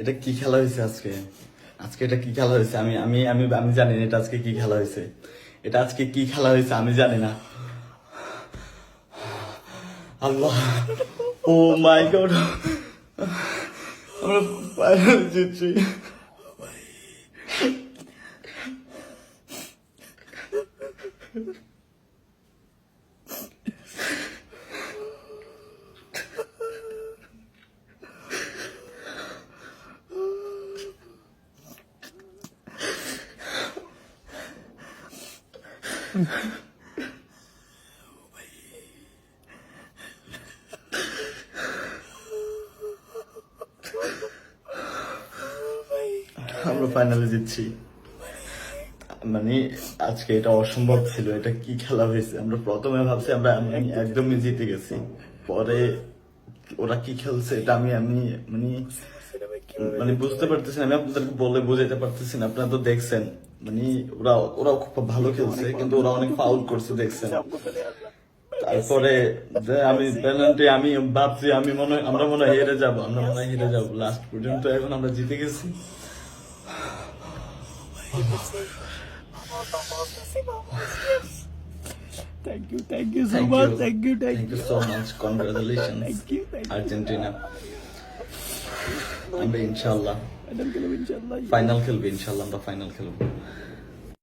এটা কি খেলা হয়েছে আজকে? আজকে এটা কি খেলা হয়েছে? আমি আমি আমি আমি জানি না এটা আজকে কি খেলা হয়েছে। এটা আজকে কি খেলা হয়েছে আমি জানি না। আল্লাহ, ও মাই গড, আমরা ফাইনাল জিতছি। আমরা ফাইনালে জিতছি। মানে আজকে এটা অসম্ভব ছিল। এটা কি খেলা হয়েছে? আমরা প্রথমে ভাবছি আমরা আমি একদমই জিতে গেছি। পরে ওরা কি খেলছে এটা আমি আমি মানে মানে বুঝতে পারতেছি না। আমি আপনাদেরকে বলে বোঝাতে পারতেছি না। আপনারা তো দেখছেন, মানে ওরা খুব ভালো খেলছে, কিন্তু ওরা অনেক ফাউল করছে দেখছেন। তারপরে যে আমি পেনাল্টি, আমি ভাবছি আমরা মনে হয় হেরে যাবো, লাস্ট পর্যন্ত। এখন আমরা জিতে গেছি। Thank you so much. Thank you. Thank you so much. Congratulations, Thank you. Argentina. আমরা ইনশাআল্লাহ Final খেলবো ইনশাআল্লাহ। ফাইনাল খেলবো, ইনশাআল্লাহ আমরা ফাইনাল খেলবো।